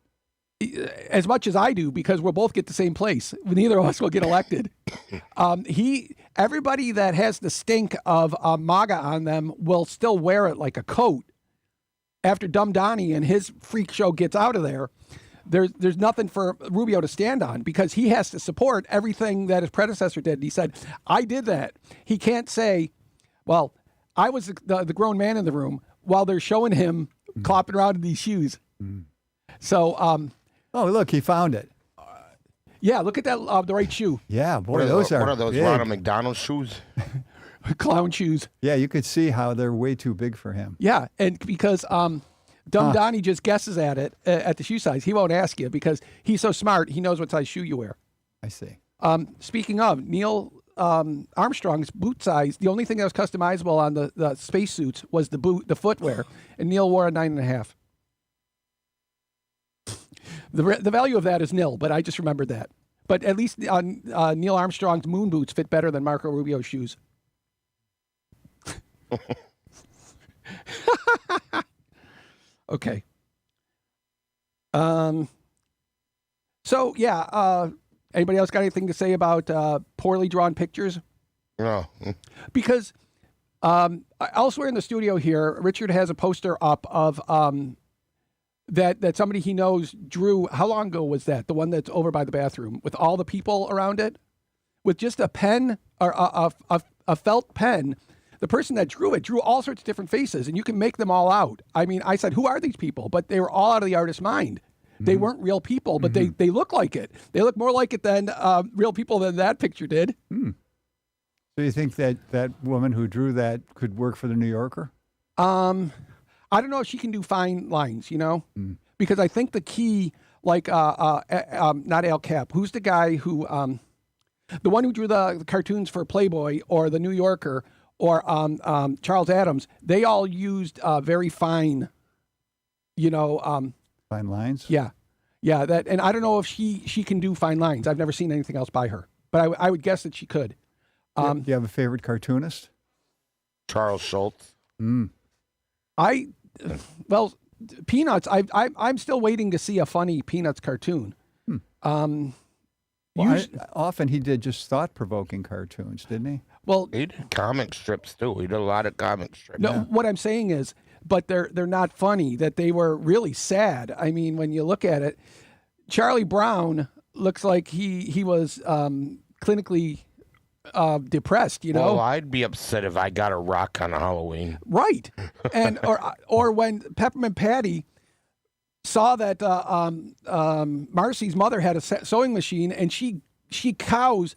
As much as I do, because we'll both get the same place. Neither of us will get elected. Everybody that has the stink of MAGA on them will still wear it like a coat. After Dumb Donnie and his freak show gets out of there, there's nothing for Rubio to stand on because he has to support everything that his predecessor did. And he said, I did that. He can't say, well, I was the grown man in the room while they're showing him clopping around in these shoes. So, oh, look, he found it. yeah, look at that, the right shoe. Yeah, boy, What are those big. Ronald McDonald shoes? Clown shoes. Yeah, you could see how they're way too big for him. Yeah, and because Dumb Donnie just guesses at it, at the shoe size. He won't ask you because he's so smart. He knows what size shoe you wear. I see. Speaking of, Neil Armstrong's boot size, the only thing that was customizable on the spacesuits was the footwear, and Neil wore a 9.5. The value of that is nil, but I just remembered that. But at least Neil Armstrong's moon boots fit better than Marco Rubio's shoes. Okay. So yeah. Anybody else got anything to say about poorly drawn pictures? No. Because elsewhere in the studio here, Richard has a poster up of that somebody he knows drew. How long ago was that? The one that's over by the bathroom with all the people around it, with just a pen or a felt pen. The person that drew it drew all sorts of different faces, and you can make them all out. I mean, I said, who are these people? But they were all out of the artist's mind. They weren't real people, but they look like it. They look more like it than real people than that picture did. So you think that woman who drew that could work for the New Yorker? I don't know if she can do fine lines, because I think the key, like not Al Cap, who's the guy who, the one who drew the cartoons for Playboy or the New Yorker or Charles Adams, they all used very fine, Fine lines? Yeah. That, and I don't know if she can do fine lines. I've never seen anything else by her, but I would guess that she could. Do you have a favorite cartoonist? Charles Schultz. Peanuts. I'm still waiting to see a funny Peanuts cartoon. Often he did just thought-provoking cartoons, didn't he? Well, He did comic strips too. He did a lot of comic strips. no. What I'm saying is, but they're not funny. That they were really sad. I mean, when you look at it, Charlie Brown looks like he was clinically depressed. Well, I'd be upset if I got a rock on Halloween. Right. And or when Peppermint Patty saw that Marcy's mother had a sewing machine, and she cows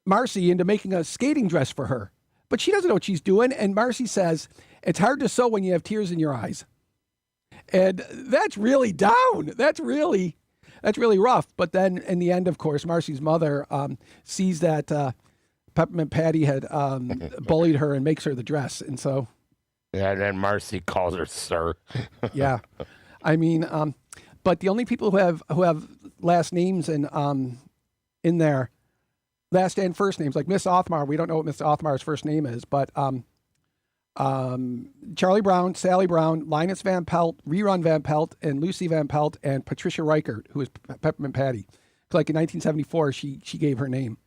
Marcy into making a skating dress for her, but she doesn't know what she's doing. And Marcy says, "It's hard to sew when you have tears in your eyes," and that's really down. That's really rough. But then in the end, of course, Marcy's mother sees that Peppermint Patty had bullied her and makes her the dress, and so. Yeah, and then Marcy calls her sir. Yeah, I mean, but the only people who have last names in there, last and first names, like Miss Othmar, we don't know what Miss Othmar's first name is, but Charlie Brown, Sally Brown, Linus Van Pelt, Rerun Van Pelt, and Lucy Van Pelt, and Patricia Reichert, who is Peppermint Patty. Like in 1974, she gave her name.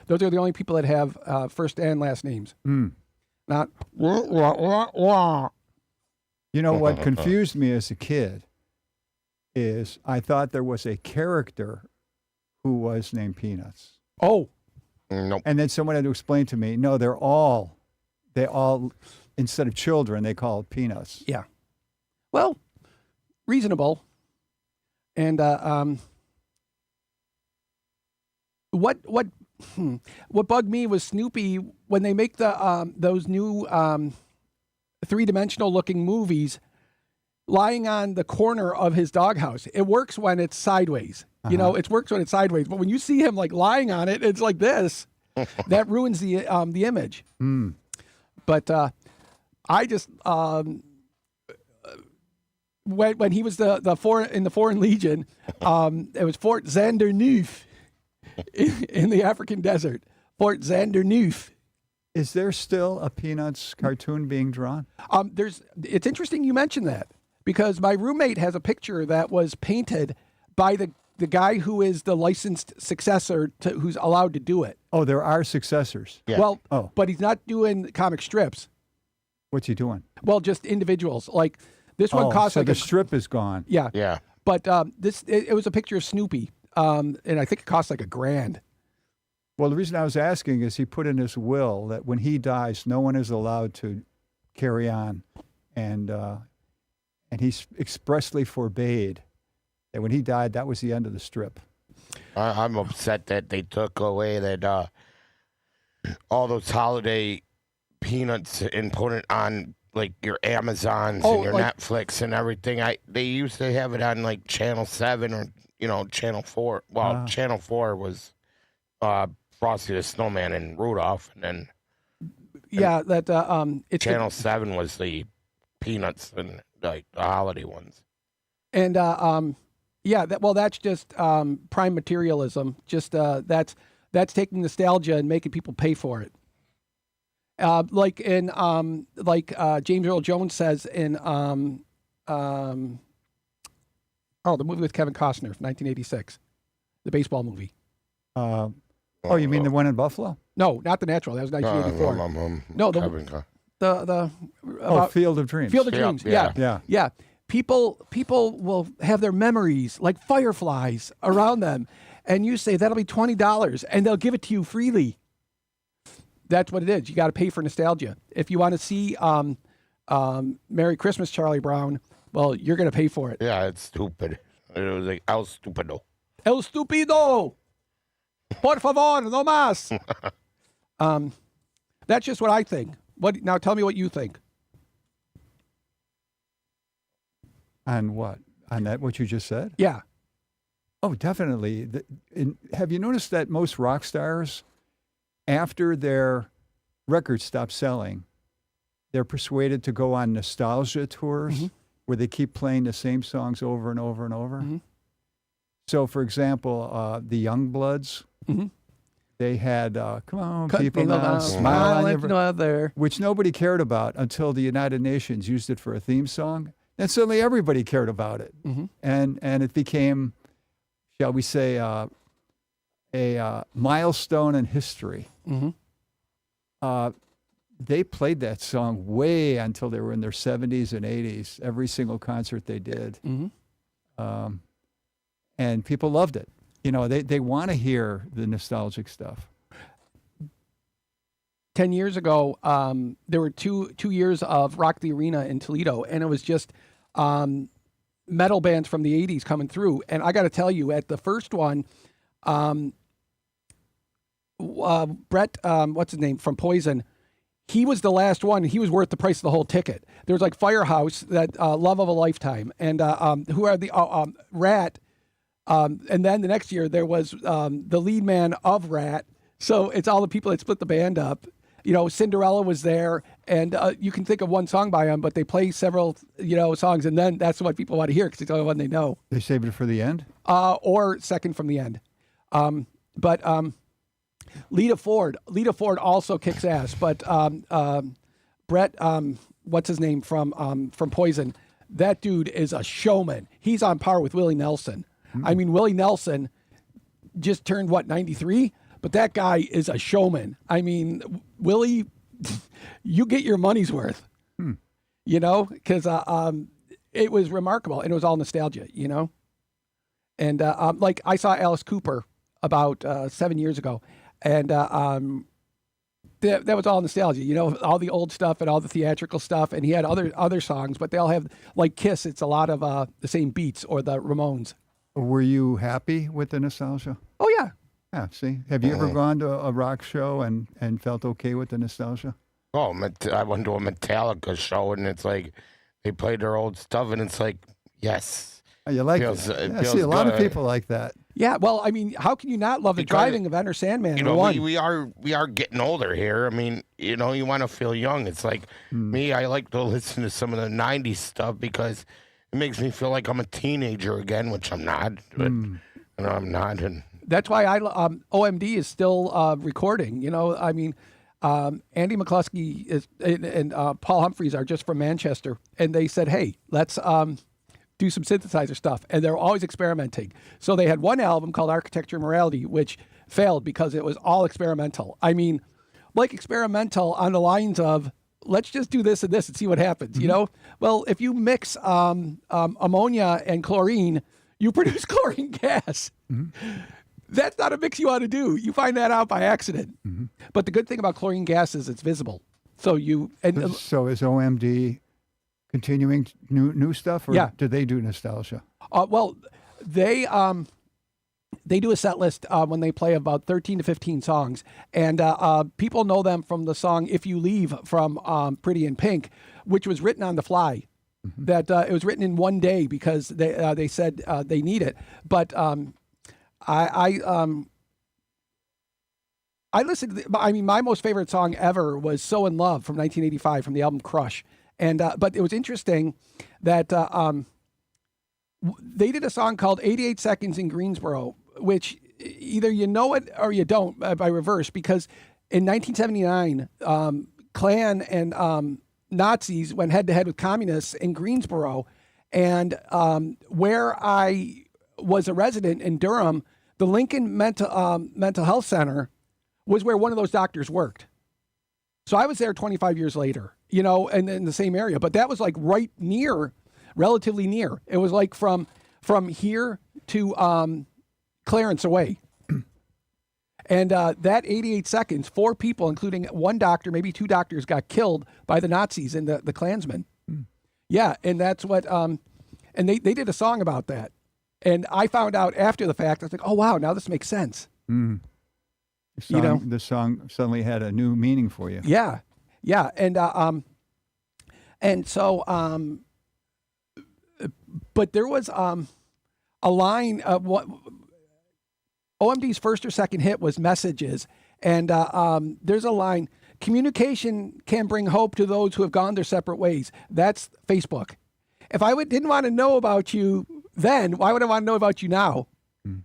Those are the only people that have first and last names. Not You know what confused me as a kid is I thought there was a character who was named Peanuts. Oh, Nope. And then someone had to explain to me, no, they all, instead of children, they call it peanuts. yeah. Well, reasonable. And what bugged me was Snoopy when they make the those new three-dimensional looking movies lying on the corner of his doghouse. It works when it's sideways. You know, it works when it's sideways. But when you see him like lying on it, it's like this. That ruins the image. But I just when he was in the Foreign Legion, it was Fort Zanderneuf in the African desert. Fort Zanderneuf. Is there still a Peanuts cartoon being drawn? It's interesting you mentioned that because my roommate has a picture that was painted by the guy who is the licensed successor to who's allowed to do it. Oh, there are successors. Yeah. Well, Oh. but he's not doing comic strips. What's he doing? Well, just individuals. Like this one Oh, costs so like the strip is gone. yeah. Yeah. But it was a picture of Snoopy, and I think it cost like $1,000. Well, the reason I was asking is he put in his will that when he dies, no one is allowed to carry on, and he expressly forbade that when he died, that was the end of the strip. I'm upset that they took away that all those holiday peanuts and put it on like your Amazons Oh, and your like- Netflix and everything. They used to have it on like Channel 7 or Channel 4. Well, Channel 4 was Frosty the Snowman and Rudolph, and then Yeah, that it's Channel 7 was the peanuts and like the holiday ones. and yeah, that's just prime materialism. Just that's taking nostalgia and making people pay for it. Like James Earl Jones says in the movie with Kevin Costner from 1986, the baseball movie. Oh, you mean the one in Buffalo? No, not The Natural. That was 1984. No, the Oh, about Field of Dreams. Field of Yeah, Dreams. yeah. Yeah. Yeah. People will have their memories like fireflies around them, and you say that'll be $20, and they'll give it to you freely. That's what it is. You got to pay for nostalgia. If you want to see Merry Christmas, Charlie Brown, well, you're going to pay for it. Yeah, it's stupid. It was like El Stupido. El stupido, por favor, no más. That's just what I think. What now? Tell me what you think. On what? On that, what you just said? Yeah. Oh, definitely. Have you noticed that most rock stars, after their records stop selling, they're persuaded to go on nostalgia tours where they keep playing the same songs over and over and over? So, for example, the Youngbloods, they had "Come On, People Now, Smile on Your another. which nobody cared about until the United Nations used it for a theme song. And suddenly everybody cared about it. And it became, shall we say, a milestone in history. They played that song way until they were in their 70s and 80s, every single concert they did. And people loved it. You know, they want to hear the nostalgic stuff. 10 years ago, there were two years of Rock the Arena in Toledo, and it was just metal bands from the 80s coming through. And I got to tell you, at the first one, Brett, what's his name, from Poison, he was the last one. He was worth the price of the whole ticket. There was like Firehouse, that Love of a Lifetime, and who are the Rat. And then the next year, there was the lead man of Rat. So it's all the people that split the band up. You know, Cinderella was there, and you can think of one song by them, but they play several, songs, and then that's what people want to hear because it's the only one they know. They saved it for the end? Or second from the end. But Lita Ford also kicks ass, but Brett, what's his name from Poison? That dude is a showman. He's on par with Willie Nelson. I mean, Willie Nelson just turned 93? But that guy is a showman. I mean, Willie, you get your money's worth, because it was remarkable, and it was all nostalgia, And like I saw Alice Cooper about 7 years ago, and that was all nostalgia. You know, all the old stuff and all the theatrical stuff, and he had other songs, but they all have, like Kiss. It's a lot of the same beats, or the Ramones. Were you happy with the nostalgia? Oh yeah. Yeah, see? Have you ever gone to a rock show and felt okay with the nostalgia? Oh, I went to a Metallica show, and it's like they played their old stuff, and it's like, yes. Oh, you like Feels- it? it Yeah, feels see, a lot of good. people like that. Yeah, well, I mean, how can you not love the Because, driving of Enter Sandman? You number know, one. we are getting older here. I mean, you know, you want to feel young. It's like me, I like to listen to some of the 90s stuff because it makes me feel like I'm a teenager again, which I'm not. But, you know, I'm not. And That's why OMD is still recording. You know, I mean, Andy McCluskey is and Paul Humphreys are just from Manchester, and they said, "Hey, let's do some synthesizer stuff," and they're always experimenting. So they had one album called Architecture and Morality, which failed because it was all experimental. I mean, like experimental on the lines of, let's just do this and this and see what happens, you know? Well, if you mix ammonia and chlorine, you produce chlorine gas. That's not a mix you ought to do. You find that out by accident. But the good thing about chlorine gas is it's visible. So So is OMD continuing new stuff, or Yeah. do they do nostalgia? well, they do a set list when they play about 13 to 15 songs, and people know them from the song "If You Leave" from Pretty in Pink, which was written on the fly. That it was written in one day because they said they need it. But I listened to I mean, my most favorite song ever was "So in Love" from 1985 from the album Crush. And but it was interesting that they did a song called 88 Seconds in Greensboro, which either you know it or you don't by reverse, because in 1979, Klan and Nazis went head to head with communists in Greensboro. And where I was a resident in Durham, the Lincoln Mental Health Center was where one of those doctors worked. So I was there 25 years later, you know, and in the same area. But that was like right near, relatively near. It was like from here to Clarence away. And that 88 seconds, 4 people, including one doctor, maybe 2 doctors, got killed by the Nazis and the Klansmen. Yeah, and that's what, and they did a song about that. And I found out after the fact, I was like, oh, wow, now this makes sense. The song suddenly had a new meaning for you. Yeah, yeah, and so, but there was a line of what OMD's first or second hit was "Messages," and there's a line: "Communication can bring hope to those who have gone their separate ways." That's Facebook. If I didn't want to know about you then, why would I want to know about you now?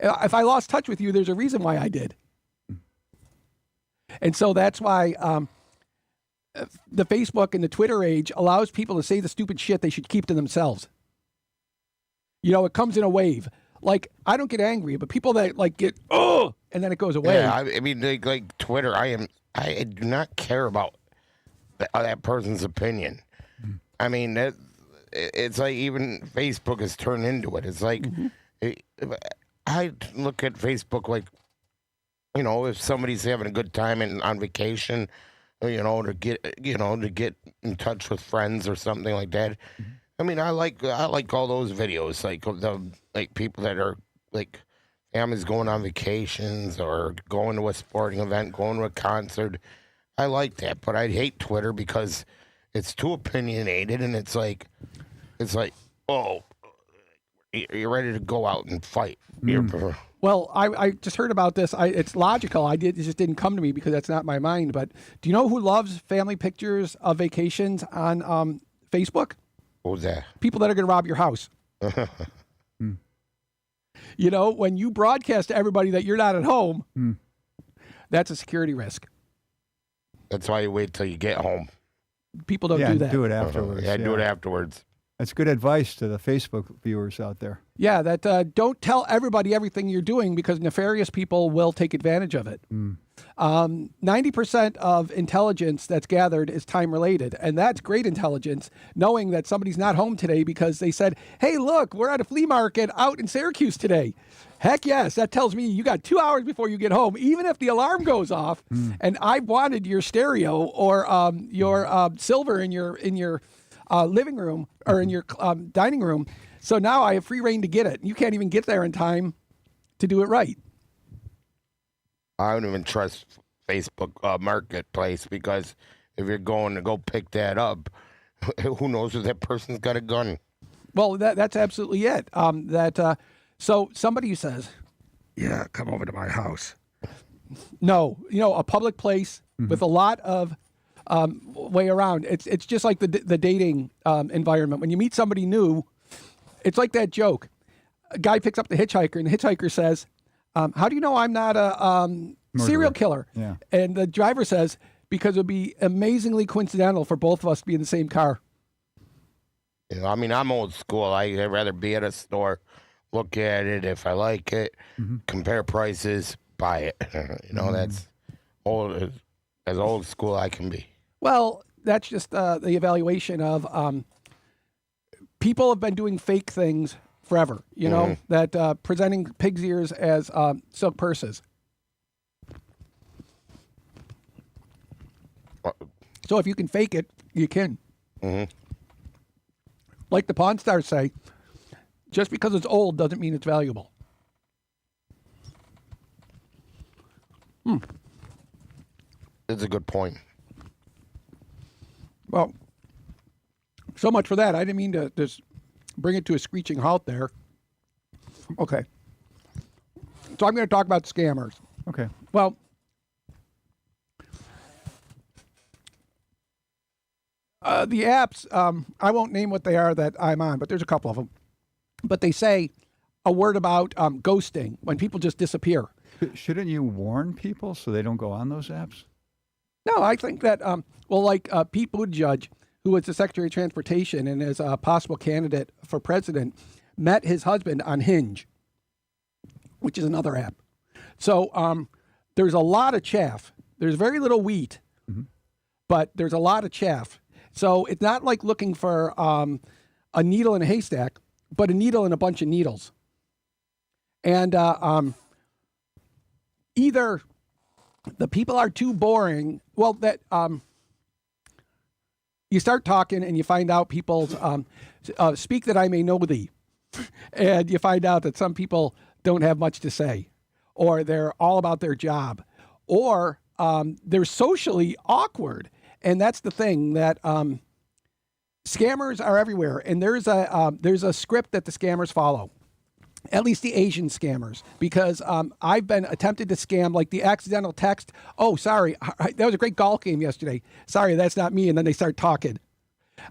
If I lost touch with you, there's a reason why I did. And so that's why the Facebook and the Twitter age allows people to say the stupid shit they should keep to themselves. You know, it comes in a wave. Like, I don't get angry, but people that like get, oh, and then it goes away. yeah, I mean, like Twitter, I do not care about that person's opinion. I mean, it's like even Facebook has turned into it. It's like, I look at Facebook like, you know, if somebody's having a good time on vacation, you know, to get in touch with friends or something like that. I mean, I like all those videos, like people that are like families going on vacations or going to a sporting event, going to a concert. I like that, but I hate Twitter because it's too opinionated, and it's like, oh, you're ready to go out and fight. Well, I just heard about this. It's logical. It just didn't come to me because that's not my mind. But do you know who loves family pictures of vacations on Facebook? What was that? People that are going to rob your house. You know, when you broadcast to everybody that you're not at home, that's a security risk. That's why you wait till you get home. People don't Yeah, do that. do it afterwards. Yeah, do it afterwards. That's good advice to the Facebook viewers out there. Yeah, that don't tell everybody everything you're doing because nefarious people will take advantage of it. 90% of intelligence that's gathered is time related, and that's great intelligence, knowing that somebody's not home today because they said, hey, look, we're at a flea market out in Syracuse today. Heck yes, that tells me you got 2 hours before you get home, even if the alarm goes off, and I wanted your stereo or your silver in your living room or in your dining room. So now I have free reign to get it. You can't even get there in time to do it right. I don't even trust Facebook Marketplace because if you're going to go pick that up, who knows if that person's got a gun? Well, that's absolutely it. So somebody who says, yeah, come over to my house. No, a public place with a lot of way around. It's just like the dating environment. When you meet somebody new, it's like that joke. A guy picks up the hitchhiker, and the hitchhiker says, how do you know I'm not a serial killer? Yeah. And the driver says, because it would be amazingly coincidental for both of us to be in the same car. I mean, I'm old school. I'd rather be at a store, look at it. If I like it, compare prices, buy it. That's as old school I can be. Well, that's just the evaluation of people have been doing fake things forever, that presenting pig's ears as silk purses. So if you can fake it, you can. Like the Pawn Stars say, just because it's old doesn't mean it's valuable. That's a good point. Well, so much for that. I didn't mean to just bring it to a screeching halt there. Okay. So I'm going to talk about scammers. Okay. Well, the apps, I won't name what they are that I'm on, but there's a couple of them. But they say a word about ghosting, when people just disappear. Shouldn't you warn people so they don't go on those apps? No, I think that, like Pete Buttigieg, who was the Secretary of Transportation and is a possible candidate for president, met his husband on Hinge, which is another app. So there's a lot of chaff. There's very little wheat, but there's a lot of chaff. So it's not like looking for a needle in a haystack, but a needle in a bunch of needles. And either the people are too boring. Well, that you start talking and you find out people's speak that I may know thee. And you find out that some people don't have much to say, or they're all about their job, or they're socially awkward. And that's the thing, that scammers are everywhere. And there's a script that the scammers follow. At least the Asian scammers, because I've been attempted to scam, like the accidental text. Oh, sorry, that was a great golf game yesterday. Sorry, that's not me. And then they start talking.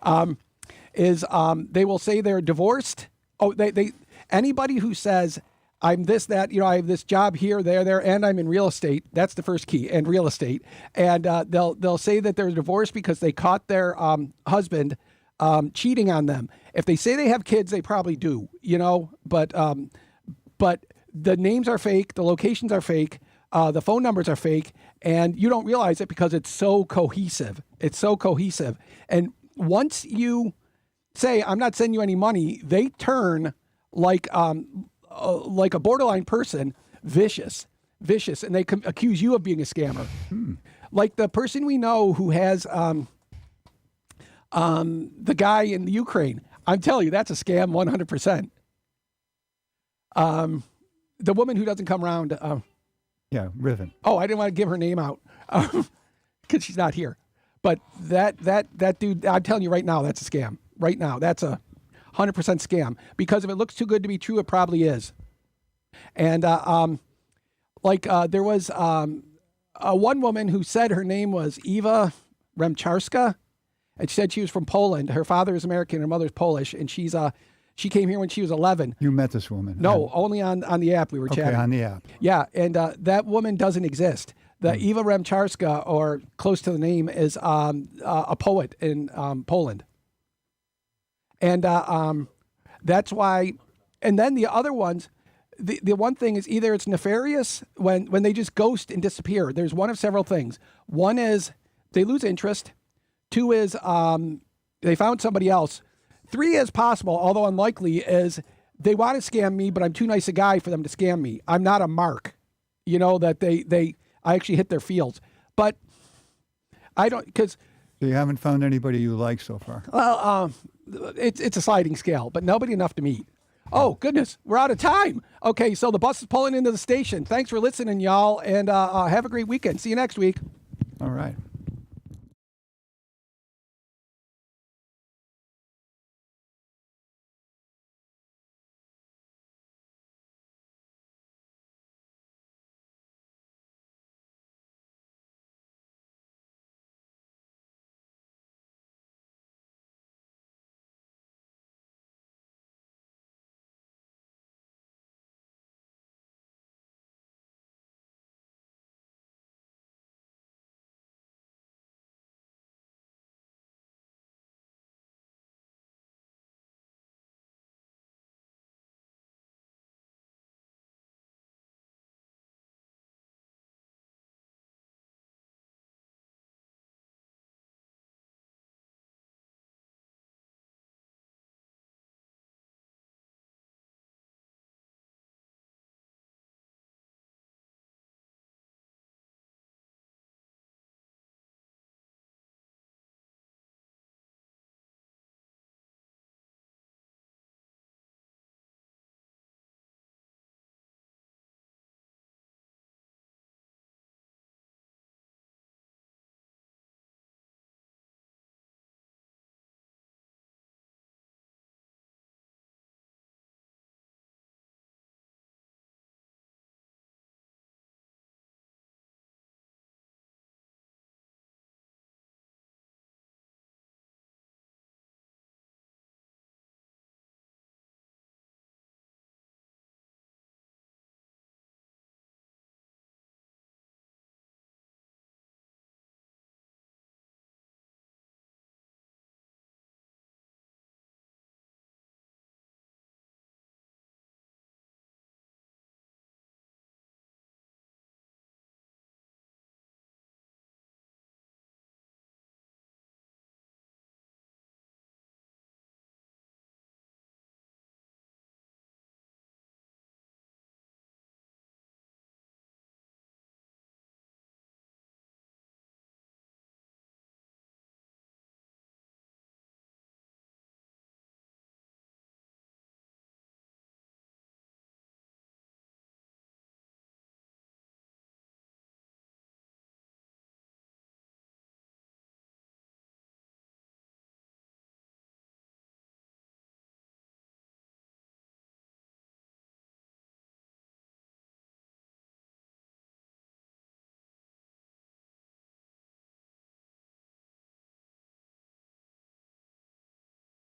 They will say they're divorced. Oh, they anybody who says I'm this, that, I have this job here, there, and I'm in real estate. That's the first key, and real estate. And they'll say that they're divorced because they caught their husband cheating on them. If they say they have kids, they probably do, but the names are fake, the locations are fake, the phone numbers are fake, and you don't realize it because it's so cohesive. It's so cohesive. And once you say, I'm not sending you any money, they turn like a borderline person, vicious, and they accuse you of being a scammer. Like the person we know who has the guy in the Ukraine. I'm telling you, that's a scam 100%. The woman who doesn't come around. Yeah, Riven. Oh, I didn't want to give her name out because she's not here. But that dude, I'm telling you right now, that's a scam. Right now, that's a 100% scam. Because if it looks too good to be true, it probably is. And there was one woman who said her name was Eva Remcharska. And she said she was from Poland. Her father is American, her mother's Polish, and she came here when she was 11. You met this woman? No, only on the app we were chatting. Okay, on the app. Yeah, and that woman doesn't exist. The Eva Remcharska, or close to the name, is a poet in Poland. And that's why. And then the other ones, the one thing is either it's nefarious when they just ghost and disappear. There's one of several things. One is they lose interest. Two is they found somebody else. Three is possible, although unlikely, is they want to scam me, but I'm too nice a guy for them to scam me. I'm not a mark, that I actually hit their fields. But I don't, because So you haven't found anybody you like so far. well, it's a sliding scale, but nobody enough to meet. Oh, goodness, we're out of time. Okay, so the bus is pulling into the station. Thanks for listening, y'all, and have a great weekend. See you next week. All right.